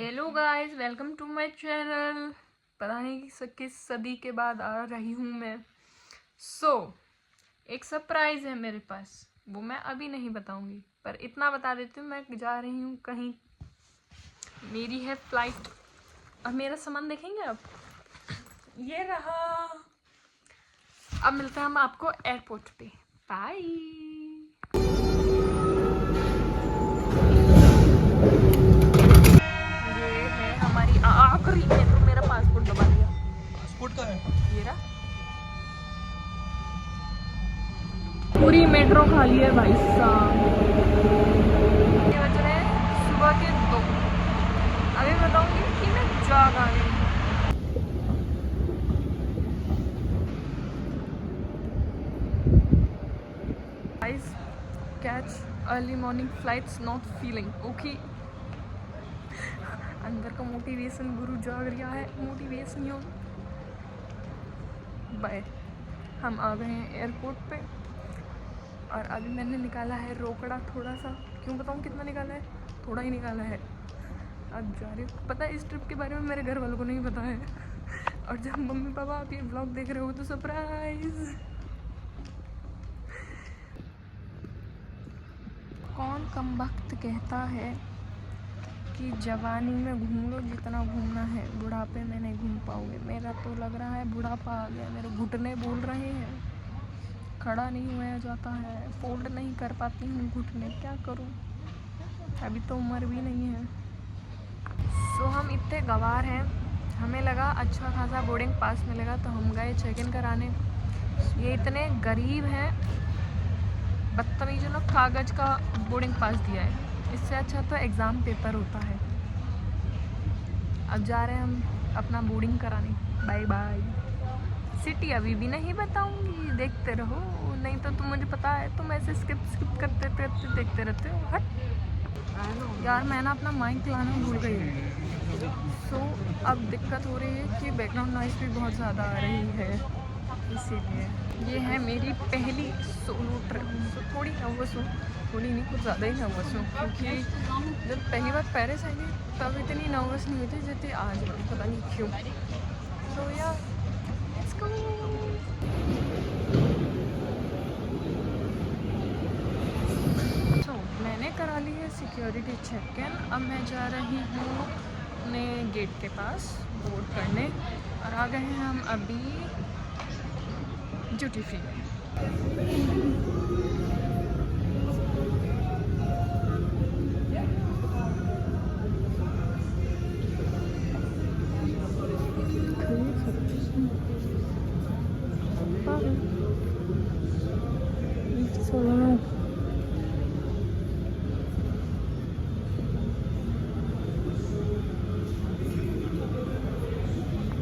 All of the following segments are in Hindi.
Hello guys, welcome to my channel. पता नहीं किस सदी के बाद आ रही हूँ मैं। एक सरप्राइज है मेरे पास, वो मैं अभी नहीं बताऊंगी, पर इतना बता देती हूँ मैं जा रही हूँ कहीं। मेरी है फ्लाइट। अब मेरा सामान देखेंगे आप, ये रहा। अब मिलते हैं हम आपको एयरपोर्ट पे। बाय। ये है हमारी आखिरी मेट्रो। मेरा पासपोर्ट दबा दिया। पासपोर्ट का है ये रहा। पूरी मेट्रो खाली है भाई साहब। ये बज रहे हैं सुबह के 2। अभी बताऊंगी कि मैं जाग आ गई। Guys, catch early morning flights not feeling okay. अंदर का मोटिवेशन गुरु जाग रहा है। मोटिवेशन यो बाय। हम आ गए हैं एयरपोर्ट पे और अभी मैंने निकाला है रोकड़ा थोड़ा सा। क्यों बताऊँ कितना निकाला है? थोड़ा ही निकाला है। अब जा रही हूँ। पता है इस ट्रिप के बारे में मेरे घर वालों को नहीं पता है। और जब मम्मी पापा आप ये व्लॉग देख रहे हो तो सरप्राइज। कौन कमबख्त कहता है कि जवानी में घूम लो जितना घूमना है, बुढ़ापे में नहीं घूम पाओगे। मेरा तो लग रहा है बुढ़ापा आ गया। मेरे घुटने बोल रहे हैं, खड़ा नहीं हुआ जाता है, फोल्ड नहीं कर पाती हूँ घुटने। क्या करूँ, अभी तो उम्र भी नहीं है। हम इतने गवार हैं, हमें लगा अच्छा खासा बोर्डिंग पास मिलेगा तो हम गए चेक इन कराने। ये इतने गरीब हैं, बदतमीज़ लोग, कागज़ का बोर्डिंग पास दिया है। इससे अच्छा तो एग्ज़ाम पेपर होता है। अब जा रहे हैं हम अपना बोर्डिंग कराने। Bye bye. सिटी अभी भी नहीं बताऊंगी, देखते रहो। नहीं तो तुम, मुझे पता है तुम ऐसे स्किप करते देखते रहते हो। हट यार, मैं ना अपना माइक लाना भूल गई हूँ। अब दिक्कत हो रही है कि बैकग्राउंड नॉइज़ भी बहुत ज़्यादा आ रही है, इसीलिए। ये है मेरी पहली सोलो ट्रिप। थोड़ी नर्वस हूँ, थोड़ी नहीं कुछ ज़्यादा ही नर्वस हूँ, क्योंकि जब पहली बार पेरिस आई तब इतनी नर्वस नहीं हुई थी जितनी आज हुई, पता नहीं क्यों। या लेट्स गो। मैंने करा ली है सिक्योरिटी चेक इन। अब मैं जा रही हूँ अपने गेट के पास बोर्ड करने और आ गए हैं हम अभी ड्यूटी फ्री में।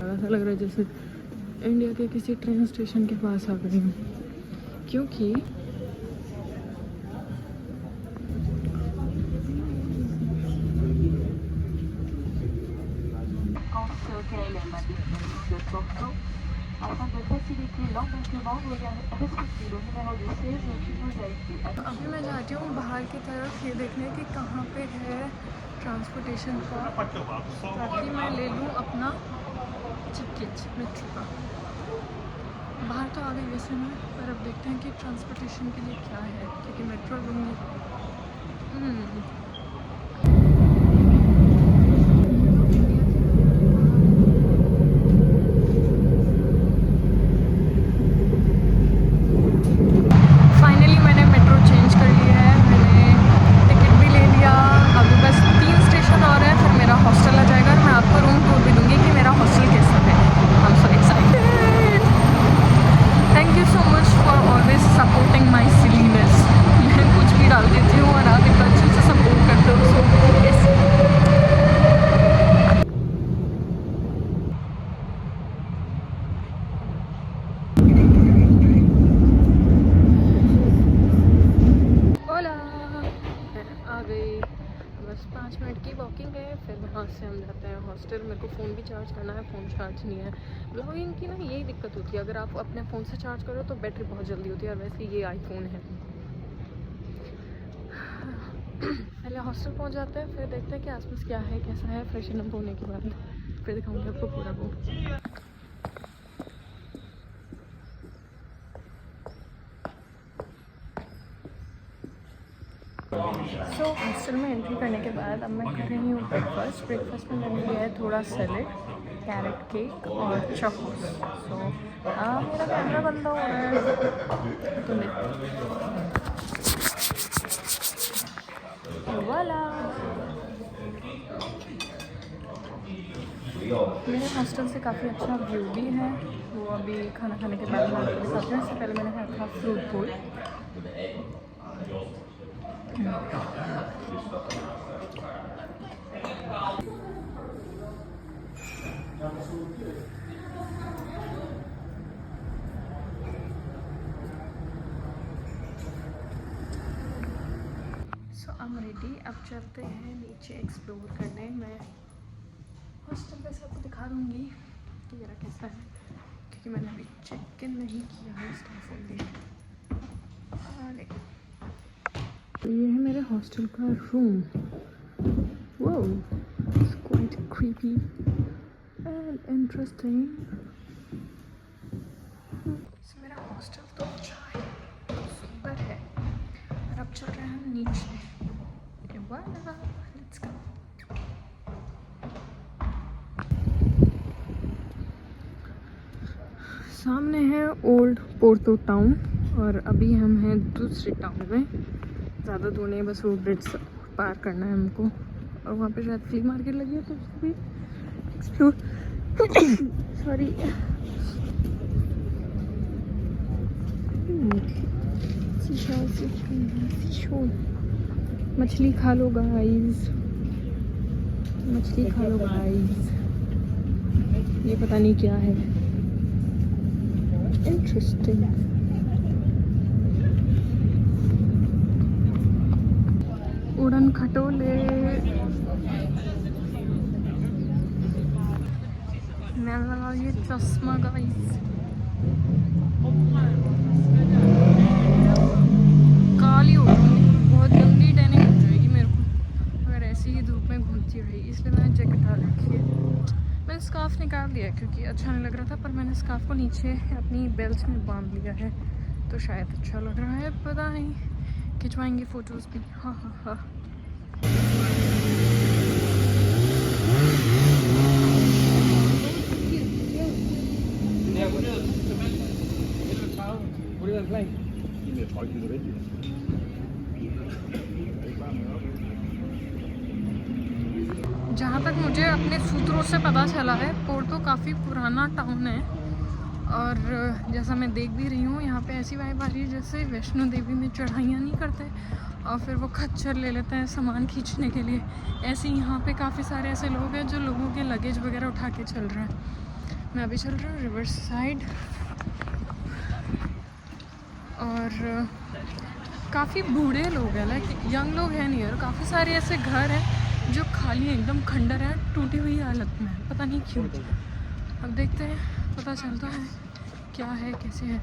ऐसा लग रहा है जैसे इंडिया के किसी ट्रेन स्टेशन के पास आ गई हूँ, क्योंकि अभी मैं जाती हूँ बाहर की तरफ ये देखने कि कहाँ पे है ट्रांसपोर्टेशन का, ताकि मैं ले लूँ अपना टिकट मेट्रो का। बाहर तो आ गई वैसे मैं, पर अब देखते हैं कि ट्रांसपोर्टेशन के लिए क्या है, क्योंकि मेट्रो लूँगी। फाइनली मैंने मेट्रो चेंज कर लिया है, मैंने टिकट भी ले लिया। अभी बस 3 स्टेशन और है, फिर मेरा हॉस्टल आ जाएगा और मैं आपको रूम टूर भी दूँगी कि मेरा हॉस्टल कैसा है। I am so excited. Thank you so much for always supporting my silliness. मैं कुछ भी डाल देती हूँ और आप इतना अच्छे से सपोर्ट करते हो। ओला, आ गई। बस 5 मिनट की वॉकिंग है, फिर वहाँ से हम जाते हैं हॉस्टल। मेरे को फ़ोन भी चार्ज करना है, फ़ोन चार्ज नहीं है। ब्लॉगिंग की ना यही दिक्कत होती है, अगर आप अपने फ़ोन से चार्ज करो तो बैटरी बहुत जल्दी होती है, और वैसे ये आईफोन है। पहले हॉस्टल पहुंच जाते हैं, फिर देखते हैं कि आसपास क्या है, कैसा है। फ्रेशन अप होने के बाद फिर दिखाऊंगी आपको पूरा वो। सो हॉस्टल में एंट्री करने के बाद अब मैं कर रही हूँ ब्रेकफास्ट में मैंने लिया है थोड़ा सैलेड, कैरेट केक और चॉकोस। सो मेरा कैमरा बंद हो रहा है तो वाला। मेरे हॉस्टल से काफ़ी अच्छा व्यू भी है। वो अभी खाना खाने के बाद मैं आपको दिखाती हूँ। इससे पहले मैंने खाया था फ्रूट बोल। सो आई एम रेडी। अब चलते हैं नीचे एक्सप्लोर करने। मैं हॉस्टल वैसे आपको दिखा दूँगी कि मेरा कैसा है, क्योंकि मैंने अभी चेक इन नहीं किया है स्टाफ के लिए। ये है मेरे हॉस्टल का रूम। वो it's quite creepy and interesting. मेरा हॉस्टल तो अच्छा है, सुंदर है। और अब चल रहे हैं हम नीचे। Let's go. सामने है ओल्ड पोर्टो टाउन और अभी हम हैं दूसरे टाउन में। ज़्यादा दूर नहीं, बस रोड ब्रिज पार करना है हमको। और वहाँ पे शायद फ्ली मार्केट लगी है तो उसको भी एक्सप्लोर सॉरी मछली खा लो गाइस, मछली खा लो गाइस। ये पता नहीं क्या है, इंटरेस्टिंग। उड़न खटोले, मैं लगा ये चश्मा गाइस। काली हो गई, बहुत गंदी टैनिंग हो जाएगी मेरे को अगर ऐसी ही धूप में घूमती रही, इसलिए मैंने जैकेट डाल रखी है। मैंने स्कार्फ निकाल दिया क्योंकि अच्छा नहीं लग रहा था, पर मैंने स्कार्फ को नीचे अपनी बेल्ट में बांध लिया है तो शायद अच्छा लग रहा है, पता नहीं। खिंचवाएंगे फ़ोटोज़ भी। हाँ हाँ हाँ। जहाँ तक मुझे अपने सूत्रों से पता चला है, पोर्टो काफ़ी पुराना टाउन है। और जैसा मैं देख भी रही हूँ, यहाँ पे ऐसी वाइब आ रही है जैसे वैष्णो देवी में चढ़ाइयाँ नहीं करते और फिर वो खच्चर ले लेते हैं सामान खींचने के लिए। ऐसे ही यहाँ पे काफ़ी सारे ऐसे लोग हैं जो लोगों के लगेज वगैरह उठा के चल रहे हैं। मैं अभी चल रहा हूँ रिवर्स साइड और काफ़ी बूढ़े लोग हैं, लाइक यंग लोग हैं नहीं। और काफ़ी सारे ऐसे घर हैं जो खाली हैं, एकदम खंडर हैं, टूटी हुई हालत में, पता नहीं क्यों। अब देखते हैं, पता चलता है क्या है कैसे है।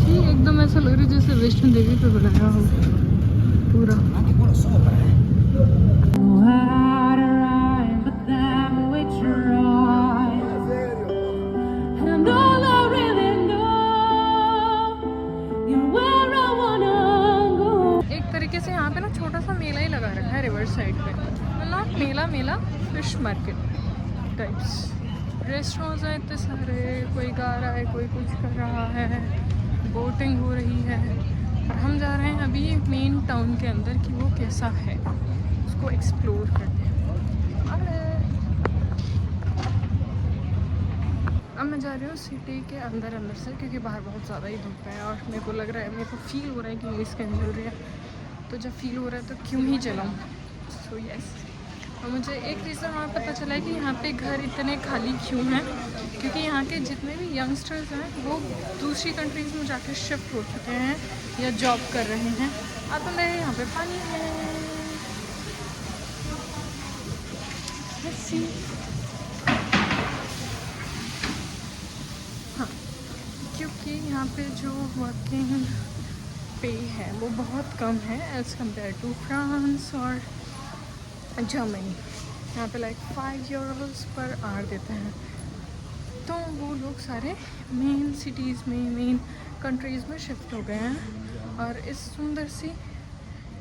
ये एकदम ऐसा लग रहा है जैसे वैष्णो देवी पे बनाया हो पूरा। एक तरीके से यहाँ पे ना छोटा सा मेला ही लगा रखा है रिवर साइड पे, not Mela, fish market types. Restaurants हैं इतने सारे, कोई गा रहा है, कोई कुछ कर रहा है, बोटिंग हो रही है। और हम जा रहे हैं अभी मेन टाउन के अंदर कि वो कैसा है, उसको एक्सप्लोर करते हैं। अब मैं जा रही हूँ सिटी के अंदर से, क्योंकि बाहर बहुत ज़्यादा ही धूप है और मेरे को लग रहा है, मेरे को फील हो रहा है कि मेरी स्किन जल रही है। तो जब फील हो रहा है तो क्यों ही जलाऊँ। So yes. और मुझे एक रीज़न वहाँ पता चला है कि यहाँ पे घर इतने खाली क्यों हैं, क्योंकि यहाँ के जितने भी यंगस्टर्स हैं वो दूसरी कंट्रीज़ में जाकर शिफ्ट हो चुके हैं या जॉब कर रहे हैं। अब तो मेरे यहाँ पे पानी है। हाँ, क्योंकि यहाँ पे जो वर्किंग पे है वो बहुत कम है एज़ कम्पेयर टू फ्रांस और जर्मनी। यहाँ पे लाइक 5 यूरोज़ पर आवर देते हैं। तो वो लोग सारे मेन सिटीज़ में, मेन कंट्रीज़ में शिफ्ट हो गए हैं और इस सुंदर सी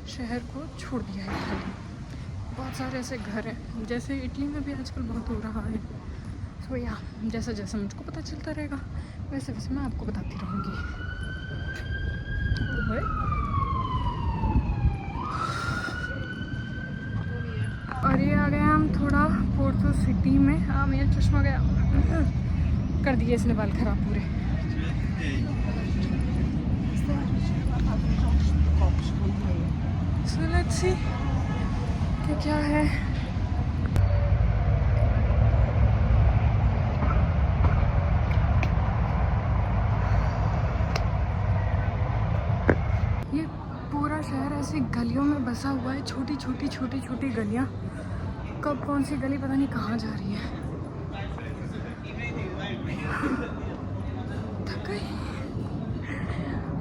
शहर को छोड़ दिया है खाली। बहुत सारे ऐसे घर हैं, जैसे इटली में भी आजकल बहुत हो रहा है। सो या जैसा जैसा मुझको पता चलता रहेगा वैसे वैसे मैं आपको बताती रहूँगी। और ये आ गए हम थोड़ा पोर्तो सिटी में। हाँ मेरा चश्मा गया, कर दिए इसने बाल खराब पूरे। So let's see कि क्या है। ये पूरा शहर ऐसी गलियों में बसा हुआ है, छोटी छोटी गलियाँ। कब कौन सी गली पता नहीं कहाँ जा रही है। थक गई,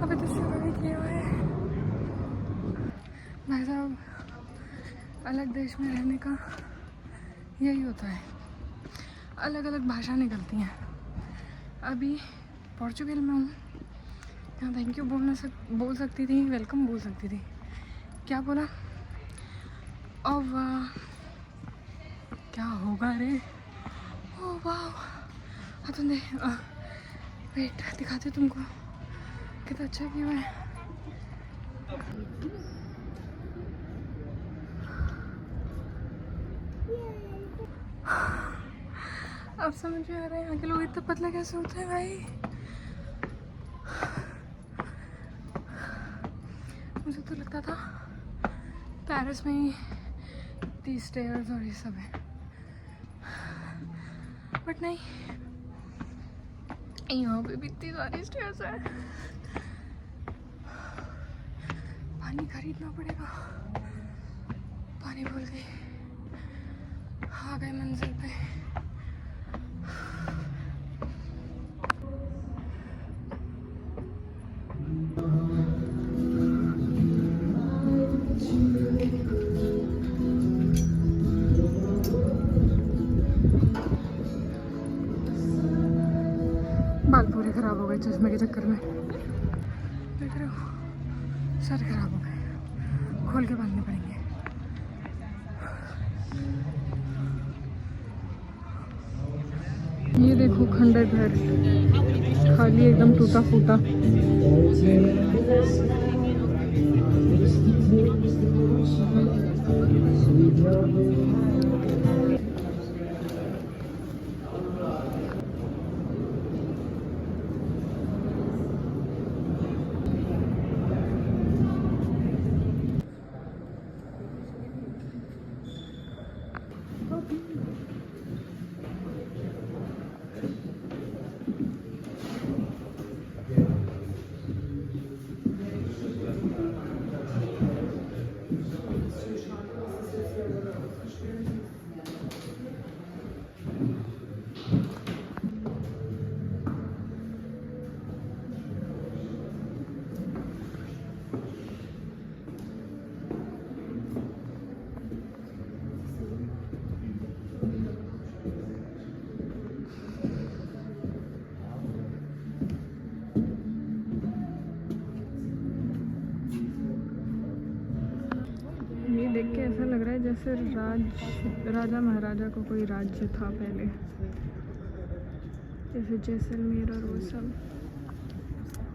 अभी तो शुरू नहीं किया हुआ है। भाई साहब, अलग देश में रहने का यही होता है, अलग अलग भाषा निकलती हैं। अभी पोर्चुगल में हूँ, यहाँ थैंक यू बोल सकती थी, वेलकम बोल सकती थी। क्या बोला? और क्या होगा रे? ओह वाह, हाँ तुमने वेट दिखाते तुमको कितना अच्छा व्यू है। अब समझ में आ रहा है यहाँ के लोग इतना पतला कैसे होते हैं भाई। मुझे तो लगता था पेरिस में ही 30 स्टेयर्स और ये सब है, बट नहीं, यहाँ पे भी इतनी सारी स्टेयर्स है। पानी खरीदना पड़ेगा। पानी भूल गई, आ गए मंजिल पे। बाल पूरे खराब हो गए चश्मे के चक्कर में, देख रहे हो, सर खराब हो गए, खोल के बांधने पड़ेंगे। ये देखो खंडर घर, खाली एकदम टूटा फूटा। देख के ऐसा लग रहा है जैसे राजा महाराजा को कोई राज्य था पहले, जैसे जैसलमेर और वो सब।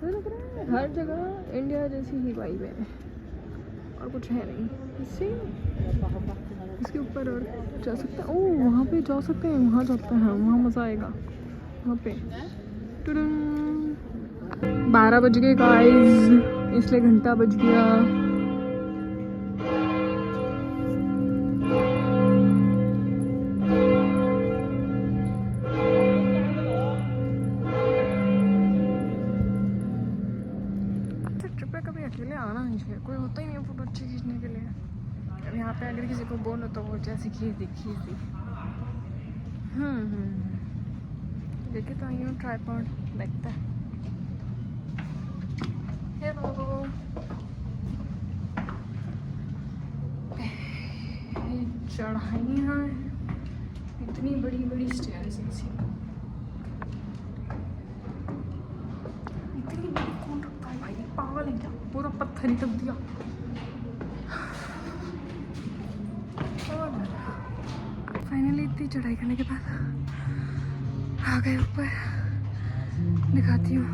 तो लग रहा है हर जगह इंडिया जैसी ही वाइब है और कुछ है नहीं। इसके ऊपर और जा सकते हैं। ओह वहाँ पे जा सकते हैं, वहाँ जाते हैं, वहाँ मज़ा आएगा। वहाँ पे 12 बज गए गाइस, इसलिए घंटा बज गया। कभी अकेले आना नहीं चाहिए, कोई होता ही नहीं है फोटो अच्छी खींचने के लिए। अब यहाँ पे अगर किसी को बोलो तो वो जैसी खींच दी। देखिए तो यूँ ट्राइपॉड देखता है। हेलो। चढ़ाइयाँ इतनी बड़ी बड़ी स्टेयर्स इतनी बड़ी कौन रखता है भाई, पागल है क्या? पूरा पत्थर ही रख दिया। फाइनली इतनी चढ़ाई करने के बाद आ गए ऊपर, दिखाती हूँ।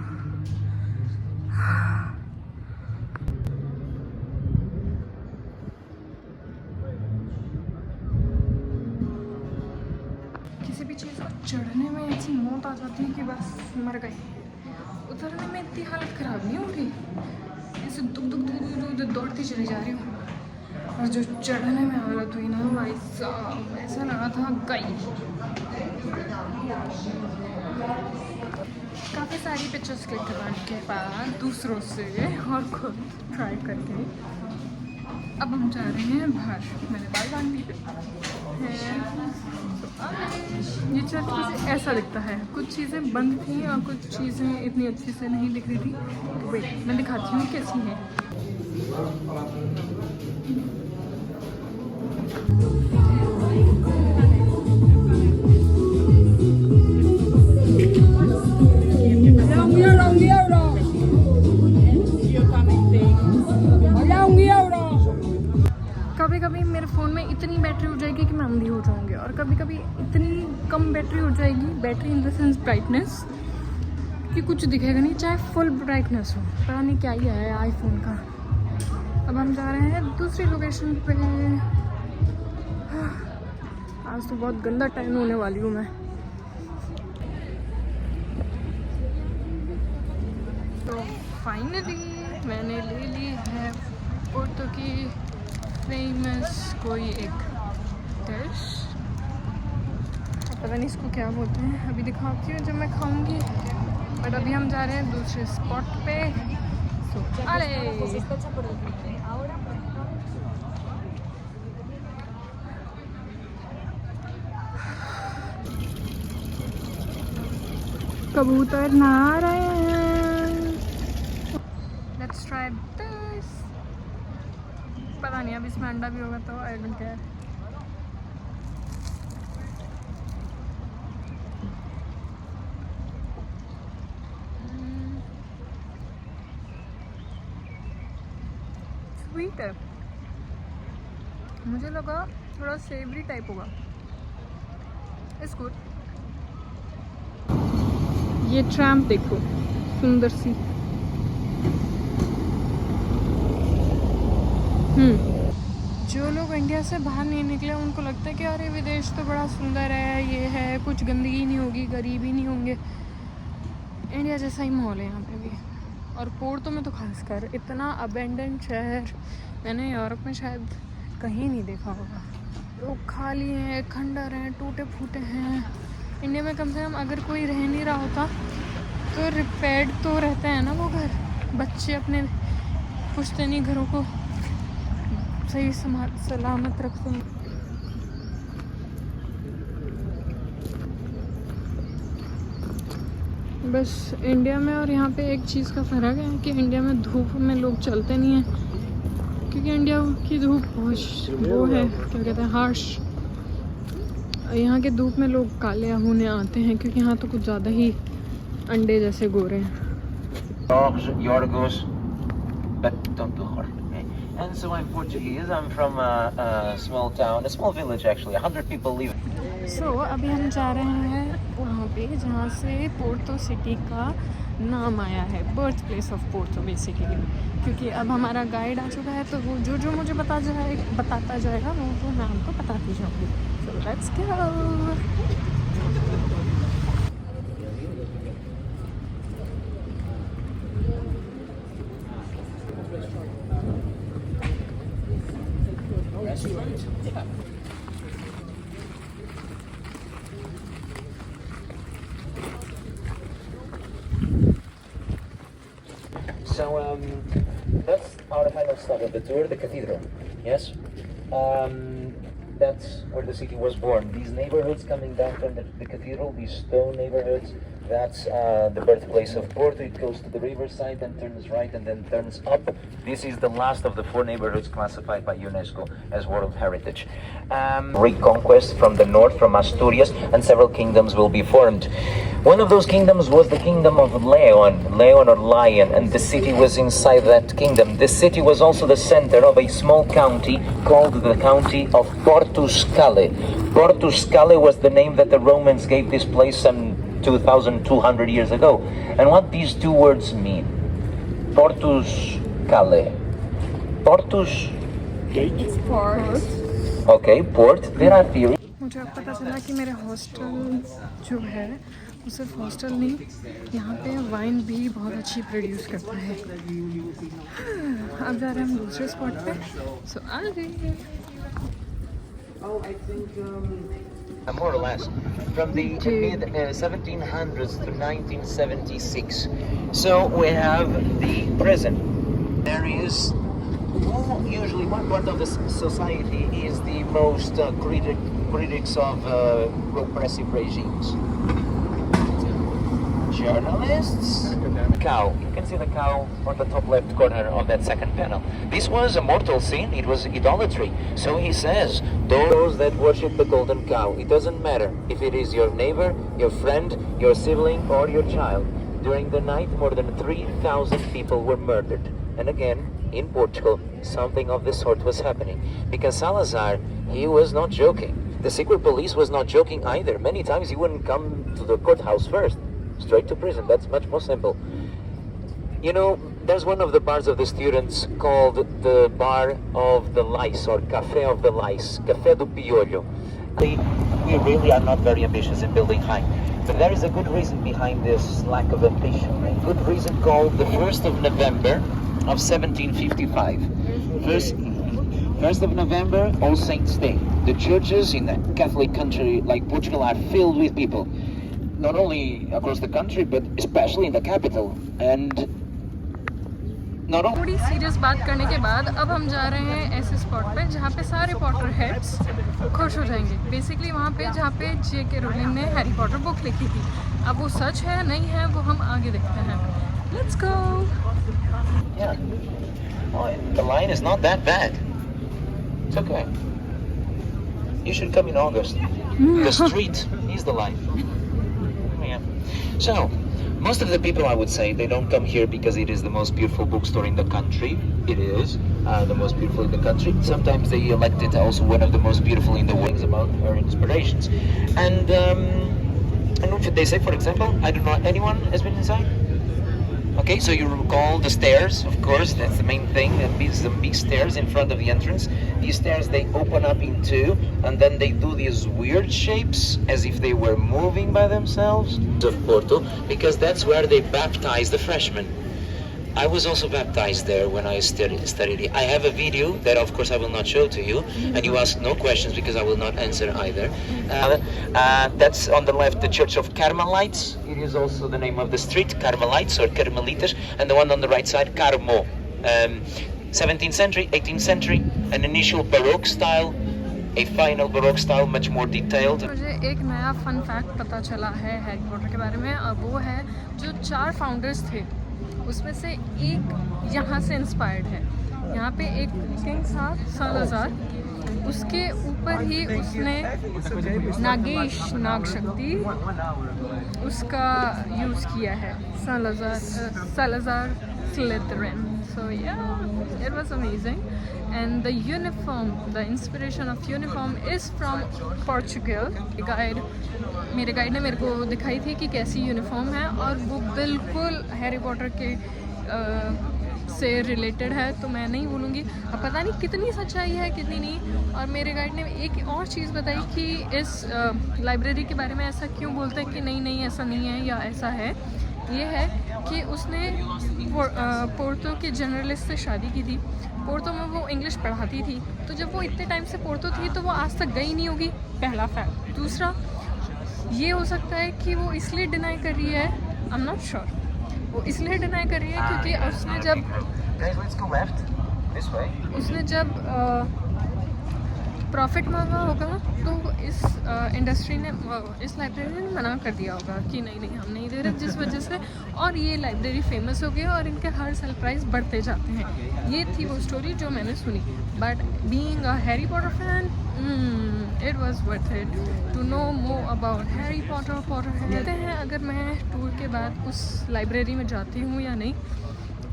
किसी भी चीज़ को चढ़ने में ऐसी मौत आ जाती है कि बस मर गए। उतरने में इतनी हालत ख़राब नहीं हो रही, ऐसे दुख दुख दुख दुख दुख दौड़ती चली जा रही हूँ। और जो चढ़ने में हालत हुई ना भाई साहब, ऐसा लगा था गई। काफ़ी सारी पिक्चर्स क्लिक करवाने के बाद दूसरों से और खुद ट्राई करके अब हम जा रहे हैं बाहर। मैंने बाल बांध दिए हैं। ये चर्च मुझे ऐसा दिखता है, कुछ चीज़ें बंद थी और कुछ चीज़ें इतनी अच्छी से नहीं दिख रही थी। तो वेट, मैं दिखाती हूँ कैसी है। कभी कभी मेरे फ़ोन में इतनी बैटरी हो जाएगी कि मैं अंधी हो जाऊंगी, और कभी कभी इतनी कम बैटरी हो जाएगी, battery in the sense brightness, कि कुछ दिखेगा नहीं चाहे फुल ब्राइटनेस हो। पता नहीं क्या ही है आईफोन का। अब हम जा रहे हैं दूसरी लोकेशन पे। आज तो बहुत गंदा टाइम होने वाली हूँ मैं। तो फाइनली मैंने ले ली है पोर्तो की फेमस कोई एक डिश, पता नहीं इसको क्या बोलते हैं, अभी दिखाती हूँ जब मैं खाऊंगी। बट अभी हम जा रहे हैं दूसरे स्पॉट पे। कबूतर नहा रहे हैं। Let's try this. पता नहीं अब इसमें अंडा भी होगा तो आई डोंट केयर। स्वीट है, मुझे लगा थोड़ा सेवरी टाइप होगा। It's good. ये ट्रैम्प देखो, सुंदर सी। जो लोग इंडिया से बाहर नहीं निकले उनको लगता है कि अरे विदेश तो बड़ा सुंदर है, ये है, कुछ गंदगी नहीं होगी, गरीबी नहीं होंगे। इंडिया जैसा ही माहौल है यहाँ पे भी। और पोर्तो में तो खासकर इतना अबेंडेंट शहर मैंने यूरोप में शायद कहीं नहीं देखा होगा। लोग खाली हैं, खंडर हैं, टूटे फूटे हैं। इंडिया में कम से कम अगर कोई रह नहीं रहा होता तो रिपेयर्ड तो रहते हैं ना वो घर। बच्चे अपने पुश्तैनी घरों को सही सलामत रखते हैं। बस इंडिया में और यहाँ पे एक चीज़ का फ़र्क है कि इंडिया में धूप में लोग चलते नहीं हैं, क्योंकि इंडिया की धूप वो है, क्या कहते हैं, हार्श। यहाँ के धूप में लोग काले होने आते हैं क्योंकि यहाँ तो कुछ ज़्यादा ही अंडे जैसे गोरे हैं। And so I'm Portuguese. I'm from a small town, a small village actually. 100 people live. So अभी हम जा रहे हैं वहाँ पे जहाँ से पोर्तो सिटी का नाम आया है, birth place of Porto basically. क्योंकि अब हमारा गाइड आ चुका है तो वो जो मुझे बताता जाएगा वो मैं आपको बताती जाऊँगी। So let's go. So that's our final stop of the tour, the cathedral. Yes, that's where the city was born. These neighborhoods coming down from the cathedral, these stone neighborhoods, That's the birthplace of Porto. It goes to the riverside, then turns right, and then turns up. This is the last of the 4 neighborhoods classified by UNESCO as World Heritage. Reconquest from the north, from Asturias, and several kingdoms will be formed. One of those kingdoms was the kingdom of Leon or Lion, and the city was inside that kingdom. This city was also the center of a small county called the county of Portuscale. Portuscale was the name that the Romans gave this place some 2,200 years ago. And what these 2 words mean. Portuscale. Portus. It's port. Okay, port. There are theories. मुझे अब पता चला कि मेरे हॉस्टल जो है वो सिर्फ हॉस्टल नहीं, यहाँ पे वाइन भी बहुत अच्छी प्रोड्यूस करता है। अब जा रहे हैं हम दूसरे स्पॉट पे, सो आ जाइए। More or less, from the mid 1700s to 1976. So we have the prison. There is usually one part of the society is the most critics of repressive regimes. Journalists. Cow. You can see the cow on the top left corner of that second panel. This was a mortal sin. It was idolatry. So he says, those that worship the golden cow, it doesn't matter if it is your neighbor, your friend, your sibling, or your child. During the night, more than 3,000 people were murdered. And again, in Portugal, something of this sort was happening. Because Salazar, he was not joking. The secret police was not joking either. Many times he wouldn't come to the courthouse first. Straight to prison. That's much more simple. You know, there's one of the bars of the students called the Bar of the Lice, or Café of the Lice, Café do Piolho. We really are not very ambitious in building high. But there is a good reason behind this lack of ambition. A good reason called the 1st of November of 1755. 1st of November, All Saints' Day. The churches in a Catholic country like Portugal are filled with people. Not only across the country, but especially in the capital. And not only... थोड़ी सीरियस बात करने के बाद अब हम जा रहे हैं ऐसे स्पॉट पे जहाँ पे सारे पॉटर हेड्स खुश हो जाएंगे। बेसिकली वहाँ पे जहाँ पे J.K. रोलिंग ने हैरी पॉटर बुक लिखी थी। अब वो सच है नहीं है वो हम आगे देखते हैं। Let's go. Yeah. Oh, the line is not that bad. It's okay. You should come in August. The street is the line. Yeah. So, most of the people, I would say, they don't come here because it is the most beautiful bookstore in the country. It is the most beautiful in the country. Sometimes they elect it also one of the most beautiful in the world about her inspirations. And what should they say, for example? I don't know, anyone has been inside? Okay, so you recall the stairs, of course, that's the main thing. These big stairs in front of the entrance. These stairs, they open up in 2, and then they do these weird shapes as if they were moving by themselves. Of Porto, because that's where they baptize the freshmen. I was also baptized there when I studied. I have a video that, of course, I will not show to you, and you ask no questions because I will not answer either. That's on the left, the Church of Carmelites. It is also the name of the street, Carmelites or Carmelitas, and the one on the right side, Carmo. 17th century, 18th century, an initial Baroque style, a final Baroque style, much more detailed. मुझे एक नया फन फैक्ट पता चला है हैरी पॉटर के बारे में। अब वो है जो 4 फाउंडर्स थे उसमें से एक यहाँ से इंस्पायर्ड है। यहाँ पे एक किंग था सालाज़ार, उसके ऊपर ही उसने नागेश नाग शक्ति उसका यूज़ किया है, Salazar स्लिथरिन। So yeah, it was amazing. And the uniform, the inspiration of uniform is from Portugal. मेरे गाइड ने मेरे को दिखाई थी कि कैसी यूनिफॉर्म है और वो बिल्कुल हैरी पॉटर के से रिलेटेड है, तो मैं नहीं बोलूँगी। अब पता नहीं कितनी सच्चाई है कितनी नहीं। और मेरे गाइड ने एक और चीज़ बताई कि इस लाइब्रेरी के बारे में ऐसा क्यों बोलते हैं कि नहीं ऐसा नहीं है या ऐसा है। ये है कि उसने पोर्तो के जर्नलिस्ट से शादी की थी। पोर्तो में वो इंग्लिश पढ़ाती थी, तो जब वो इतने टाइम से पोर्तो थी तो वो आज तक गई नहीं होगी, पहला फैक्ट। दूसरा ये हो सकता है कि वो इसलिए डिनाई कर रही है, आई एम नॉट श्योर, वो इसलिए डिनाई कर रही है क्योंकि उसने जब प्रॉफिट मांगा होगा तो इस इंडस्ट्री ने, इस लाइब्रेरी ने मना कर दिया होगा कि नहीं नहीं हम नहीं दे रहे, जिस वजह से और ये लाइब्रेरी फेमस हो गई और इनके हर साल प्राइस बढ़ते जाते हैं। ये थी वो स्टोरी जो मैंने सुनी। But being a Harry Potter fan, it was worth it to know more about Harry Potter. कहते हैं अगर मैं टूर के बाद उस लाइब्रेरी में जाती हूँ या नहीं,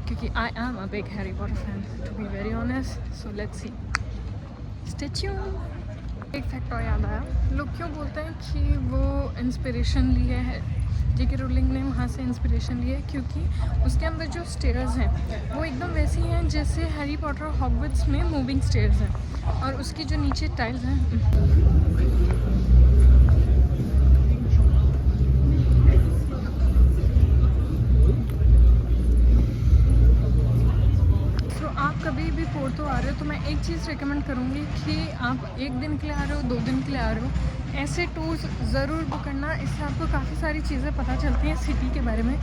क्योंकि I am a big Harry Potter fan to be very honest. So let's see, stay tuned. एक फैक्ट और याद आया, लोग क्यों बोलते हैं कि वो इंस्पिरेशन लिए है, जेके रोलिंग ने वहाँ से इंस्पिरेशन लिए, क्योंकि उसके अंदर जो स्टेयर्स हैं वो एकदम वैसी हैं जैसे हैरी पॉटर हॉगवर्ट्स में मूविंग स्टेयर्स हैं, और उसकी जो नीचे टाइल्स हैं। आप कभी भी पोर्तो आ रहे हो तो मैं एक चीज़ रिकमेंड करूँगी कि आप एक दिन के लिए आ रहे हो, 2 दिन के लिए आ रहे हो, ऐसे टूर्स ज़रूर बुक करना। इससे आपको काफ़ी सारी चीज़ें पता चलती हैं सिटी के बारे में।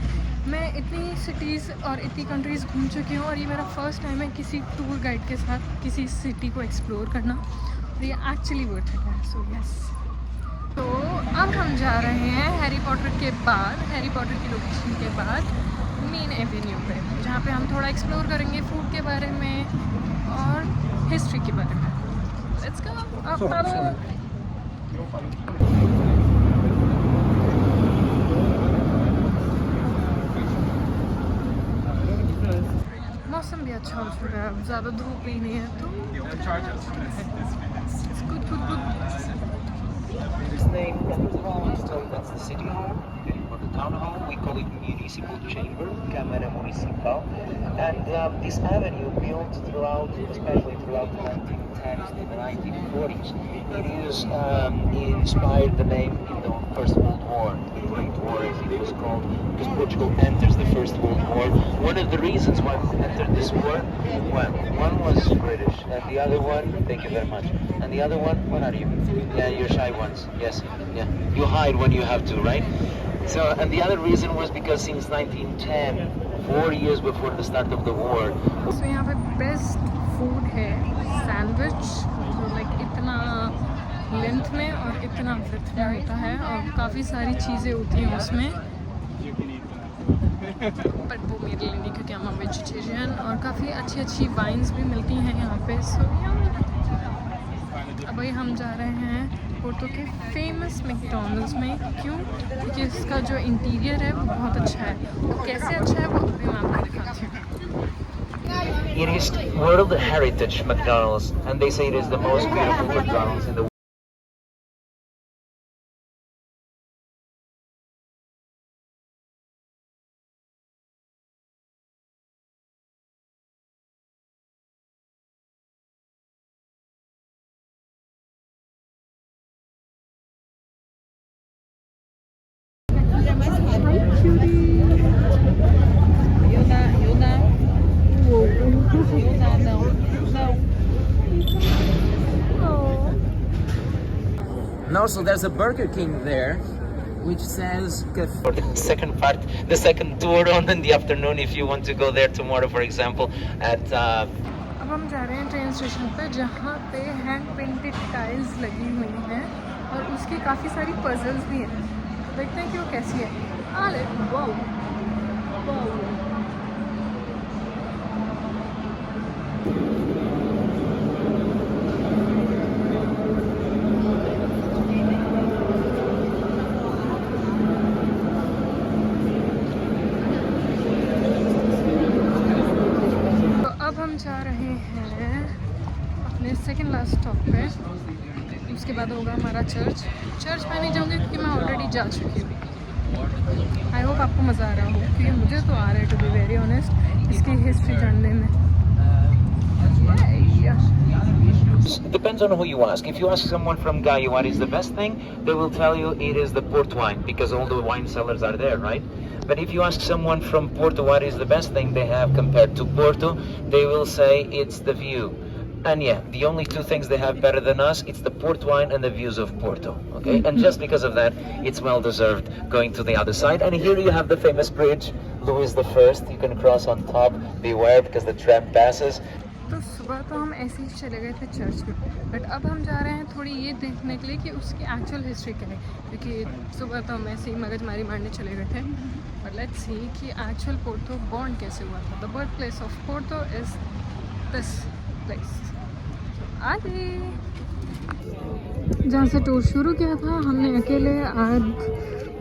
मैं इतनी सिटीज़ और इतनी कंट्रीज़ घूम चुकी हूँ और ये मेरा फर्स्ट टाइम है किसी टूर गाइड के साथ किसी सिटी को एक्सप्लोर करना, और ये एक्चुअली वर्थ इट है। सो यस, तो अब हम जा रहे हैं हैरी पॉटर के बाद, हैरी पॉटर की लोकेशन के बाद मेन एवेन्यू पे, जहाँ पे हम थोड़ा एक्सप्लोर करेंगे फूड के बारे में और हिस्ट्री के बारे में। Let's go. मौसम भी अच्छा हो चुका है, अब ज़्यादा धूप भी नहीं है तो good. This name comes from, so that's the city hall, okay, or the town hall. We call it municipal chamber, Câmara Municipal. And this avenue built throughout, especially throughout the 1910s to the 1940s. It is inspired the name in the First World War, the Great War as it was called, because Portugal enters the First World War. One of the reasons why we entered this war, well, one was British, and the other one, thank you very much, and the other one, what are you? Yeah, you're shy ones, yes, yeah. You hide when you have to, right? So, and the other reason was because since 1910, 4 years before the start of the war. So यहाँ पे बेस्ट फूड है सैंडविच, जो लाइक इतना लेंथ में और इतना विड्थ में होता है और काफ़ी सारी चीज़ें होती हैं उसमें, बट वो मेरे लिए नहीं क्योंकि हम वेजिटेरियन, और काफ़ी अच्छी अच्छी वाइन्स भी मिलती हैं यहाँ पे। सो अब भाई हम जा रहे हैं पोर्तो के फेमस मैकडॉनल्ड्स में। क्यों? क्योंकि इसका जो इंटीरियर है वो बहुत अच्छा है। वो कैसे अच्छा है वो अभी मैं आपको दिखाती हूँ। It is World Heritage McDonald's, and they say it is the most beautiful McDonald's in the world. No, so there's a Burger King there, which says for the second part, the second tour on in the afternoon, if you want to go there tomorrow, for example, at. अब हम जा रहे हैं ट्रेन स्टेशन पे, जहाँ पे हैंड पेंटेड टाइल्स लगी हुई हैं और उसकी काफ़ी सारी पजल्स भी हैं। देखते हैं कि वो कैसी है। Wow wow. जा रहे हैं अपने सेकंड लास्ट स्टॉप पे, उसके बाद होगा हमारा चर्च। मैं नहीं जाऊँगी क्योंकि मैं ऑलरेडी जा चुकी हूँ। आई होप आपको मज़ा आ रहा हो, क्योंकि मुझे तो आ रहा है टू बी वेरी ऑनेस्ट इसकी हिस्ट्री जानने में। Depends on who you ask. If you ask someone from Gaia what is the best thing, they will tell you it is the port wine, because all the wine cellars are there, right? But if you ask someone from Porto what is the best thing they have compared to Porto, they will say it's the view. And yeah, the only two things they have better than us, it's the port wine and the views of Porto, okay? And just because of that, it's well deserved going to the other side. And here you have the famous bridge, Louis the First. You can cross on top, beware because the tram passes. तो सुबह तो हम ऐसे ही चले गए थे चर्च में, बट अब हम जा रहे हैं थोड़ी ये देखने के लिए कि उसकी एक्चुअल हिस्ट्री क्या है, क्योंकि सुबह तो हम ऐसे ही मगजमारी मारने चले गए थे। और लेट्स सी कि एक्चुअल पोर्तो बॉर्न कैसे हुआ था। The birth place of Porto is this place. आगे जहाँ से टूर शुरू किया था हमने अकेले, आज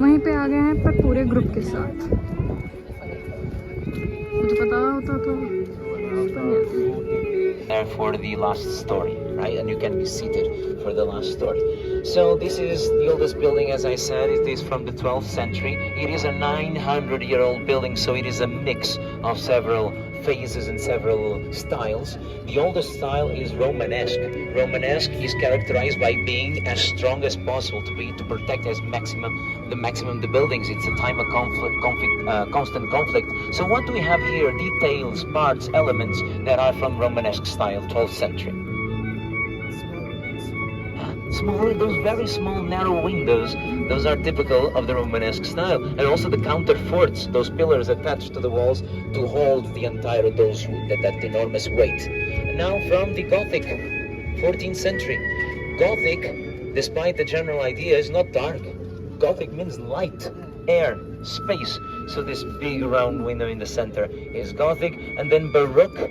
वहीं पे आ गए हैं पर पूरे ग्रुप के साथ। मुझे पता होता तो there for the last story, right? And you can be seated for the last story. So this is the oldest building, as I said. It is from the 12th century. It is a 900-year-old building, so it is a mix of several phases and several styles. The oldest style is Romanesque. Romanesque is characterized by being as strong as possible to protect as the maximum the buildings. It's a time of constant conflict. So what do we have here? Details, parts, elements that are from Romanesque style, 12th century. Small, those very small narrow windows, those are typical of the Romanesque style. And also the counter forts, those pillars attached to the walls to hold the entire that enormous weight. And now from the Gothic, 14th century. Gothic, despite the general idea, is not dark. Gothic means light, air, space. So this big round window in the center is Gothic. And then Baroque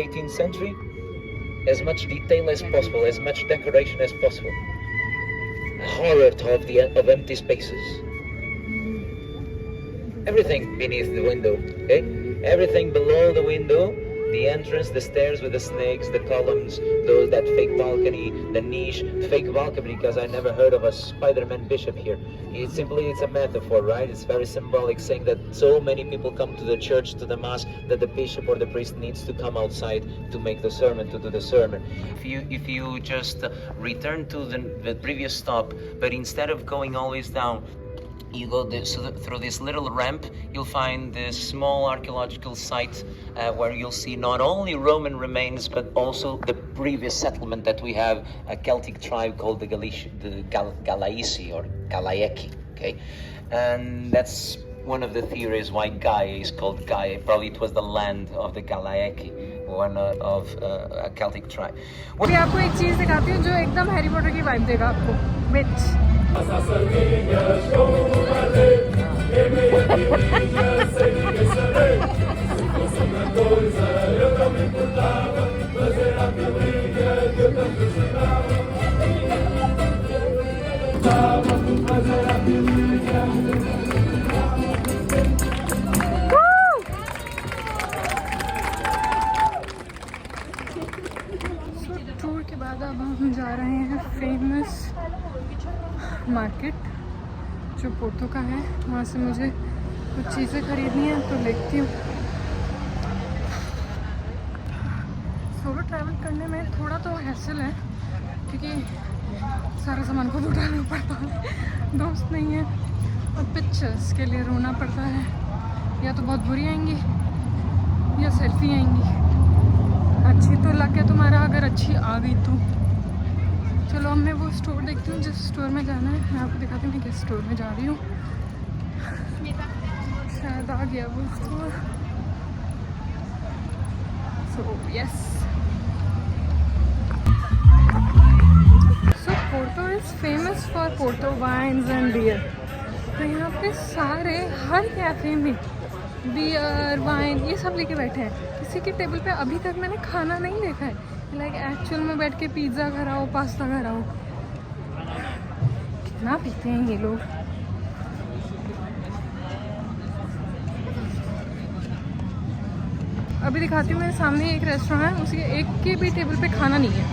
18th century. As much detail as possible, as much decoration as possible. Horror of empty spaces. Everything beneath the window, okay? Everything below the window, the entrance, the stairs with the snakes, the columns, that fake balcony, the niche, fake balcony, because I never heard of a Spider-Man bishop here. It's a metaphor, right? It's very symbolic, saying that so many people come to the church, to the mass, that the bishop or the priest needs to come outside to make the sermon, to do the sermon. If you just return to the previous stop, but instead of going always down, you go through this little ramp, you'll find this small archaeological site where you'll see not only Roman remains, but also the previous settlement that we have, a Celtic tribe called the Galaisi or Galaeki, okay? And that's one of the theories why Gaia is called Gaia. Probably it was the land of the Galaeki, one of a Celtic tribe. मैं आपको एक चीज़ दिखाती हूँ जो एकदम हैरी पॉटर की वाइब देगा आपको। विच टूर के बाद अब हम जा रहे हैं फेमस मार्केट जो पोर्तो का है। वहाँ से मुझे कुछ चीज़ें खरीदनी है तो देखती हूँ। सोलो ट्रैवल करने में थोड़ा तो हैसल है क्योंकि सारा सामान खुद उठाना पड़ता है, दोस्त नहीं है, और पिक्चर्स के लिए रोना पड़ता है। या तो बहुत बुरी आएंगी या सेल्फी आएंगी। अच्छी तो लग गया तुम्हारा, अगर अच्छी आ गई तो चलो अब मैं वो स्टोर देखती हूँ जिस स्टोर में जाना है। मैं आपको दिखाती हूँ मैं किस स्टोर में जा रही हूँ। शायद आ गया वो store. So yes, so Porto is famous for Porto wines and beer. तो यहाँ पे सारे हर कैफ़े में बियर वाइन ये सब लेके बैठे हैं। किसी के टेबल पे अभी तक मैंने खाना नहीं देखा है, लाइक एक्चुअल में बैठ के पिज़्ज़ा खा रहा हो, पास्ता खा रहा हो। कितना पीते हैं ये लोग। अभी दिखाती हूँ, मेरे सामने एक रेस्टोरेंट है, उसके एक के भी टेबल पे खाना नहीं है।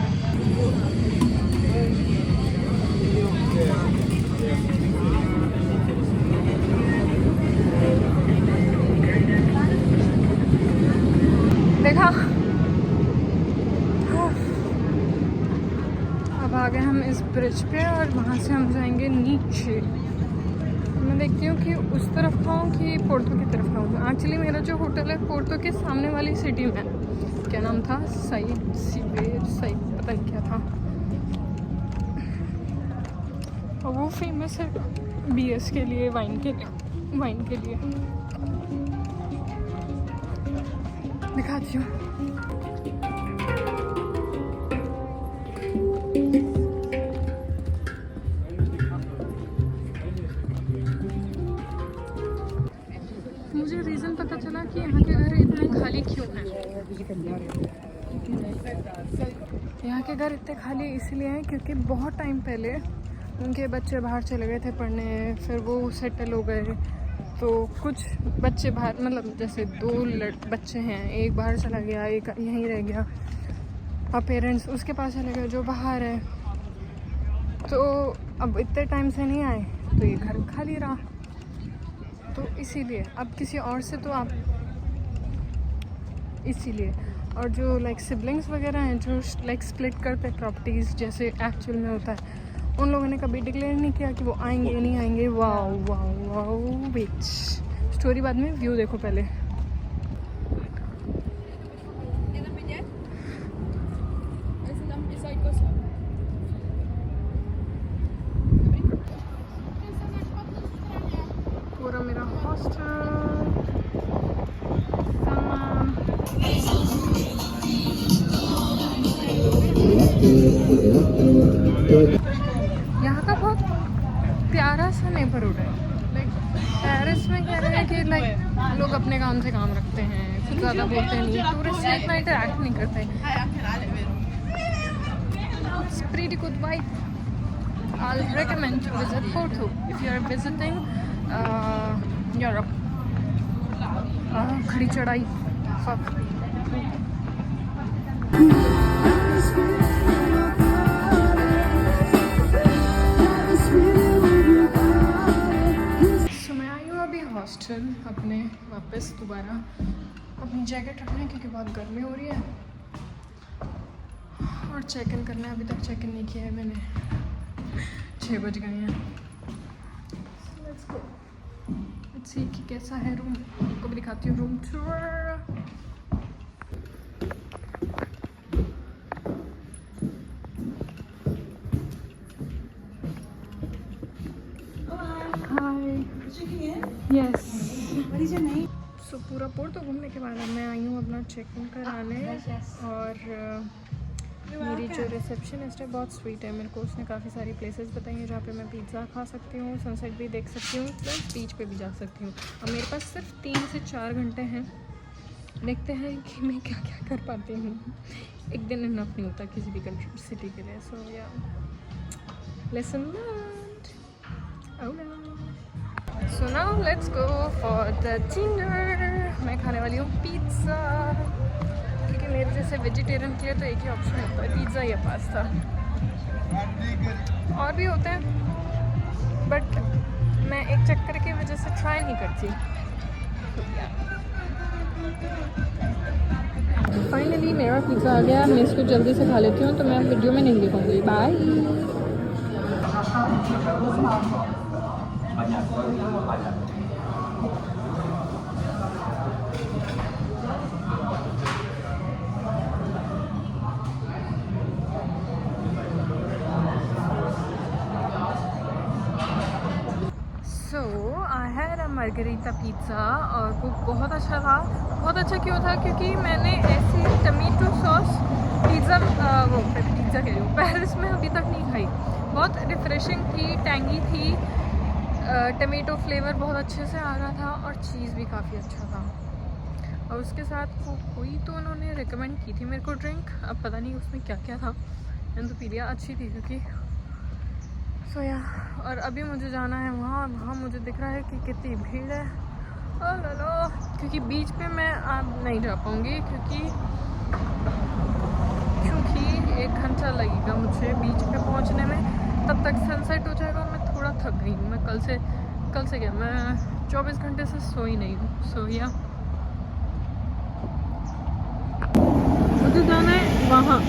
देखा, अब आ गए हम इस ब्रिज पे और वहाँ से हम जाएंगे नीचे। मैं देखती हूँ कि उस तरफ खाऊँ कि पोर्तो की तरफ खाऊँ। एक्चुअली मेरा जो होटल है पोर्तो के सामने वाली सिटी में, क्या नाम था, सईद पता नहीं क्या था, और वो फेमस है बीयर्स के लिए, वाइन के लिए। दिखाती हूँ। यहाँ के घर इतने खाली इसलिए हैं क्योंकि बहुत टाइम पहले उनके बच्चे बाहर चले गए थे पढ़ने, फिर वो सेटल हो गए। तो कुछ बच्चे बाहर, मतलब जैसे 2 बच्चे हैं, एक बाहर चला गया, एक यहीं रह गया, और पेरेंट्स उसके पास चले गए जो बाहर है। तो अब इतने टाइम से नहीं आए तो ये घर खाली रहा, तो इसीलिए अब किसी और से तो आप इसीलिए। और जो लाइक सिबलिंग्स वगैरह हैं जो लाइक स्प्लिट करते हैं प्रॉपर्टीज़ जैसे एक्चुअल में होता है, उन लोगों ने कभी डिक्लेयर नहीं किया कि वो आएंगे नहीं आएंगे। Wow wow wow, wait, story बाद में, व्यू देखो पहले। पूरा मेरा हॉस्टल, यहाँ का बहुत प्यारा सा नेबरहुड है। लाइक पेरिस में कह रहे हैं कि लाइक लोग अपने काम से काम रखते हैं, कुछ ज़्यादा बोलते नहीं, टूरिस्ट से इतना इंटरेक्ट नहीं करते। It's pretty good vibe. I'll recommend to visit Porto if you are visiting Europe. खड़ी चढ़ाई, fuck. हॉस्टल अपने वापस दोबारा अपनी जैकेट रखना है क्योंकि बहुत गर्मी हो रही है, और चेक इन करना है। अभी तक चेक इन नहीं किया है मैंने, 6 बज गए हैं। लेट्स गो, लेट्स सी कि कैसा है रूम। आपको भी दिखाती हूँ रूम टूर। यस, सो पूरा पोर्टो घूमने के बाद मैं आई हूँ अपना चेक इन कराने। और मेरी जो रिसेप्शनिस्ट है बहुत स्वीट है, मेरे को उसने काफ़ी सारी प्लेसेस बताई हैं जहाँ पे मैं पिज़्ज़ा खा सकती हूँ, सनसेट भी देख सकती हूँ, प्लस बीच पे भी जा सकती हूँ। और मेरे पास सिर्फ 3 से 4 घंटे हैं, देखते हैं कि मैं क्या क्या कर पाती हूँ। एक दिन इनफ नहीं होता किसी भी सिटी के लिए। So yeah lesson learned. Oh no. So now let's go for the dinner. मैं खाने वाली हूँ पिज़्ज़ा, क्योंकि मेरे जैसे वेजिटेरियन के लिए तो एक ही ऑप्शन होता है, पिज़्ज़ा या पास्ता। और भी होते हैं बट मैं एक चक्कर की वजह से ट्राई नहीं करती। फाइनली मेरा पिज़्ज़ा आ गया, मैं इसको जल्दी से खा लेती हूँ, तो मैं वीडियो में नहीं दिखाऊंगी। बाय। मार्गरीटा पिज़्ज़ा, और वो बहुत अच्छा था। बहुत अच्छा क्यों था? क्योंकि मैंने ऐसी टमेटो सॉस पिज़्ज़ा कह रही हूँ पेरिस में अभी तक नहीं खाई। बहुत रिफ़्रेशिंग थी, टैंगी थी, टमेटो फ्लेवर बहुत अच्छे से आ रहा था, और चीज़ भी काफ़ी अच्छा था। और उसके साथ कोई तो उन्होंने रिकमेंड की थी मेरे को ड्रिंक, अब पता नहीं उसमें क्या क्या था, मैंने तो पी लिया, अच्छी थी क्योंकि। सो या, और अभी मुझे जाना है वहाँ मुझे दिख रहा है कि कितनी भीड़ है। लो, क्योंकि बीच पे मैं अब नहीं जा पाऊँगी क्योंकि 1 घंटा लगेगा मुझे बीच पे पहुँचने में, तब तक सनसेट हो जाएगा। मैं थोड़ा थक गई हूँ, मैं कल से क्या, मैं 24 घंटे से सोई नहीं हूँ। सो या, मुझे जाना है वहाँ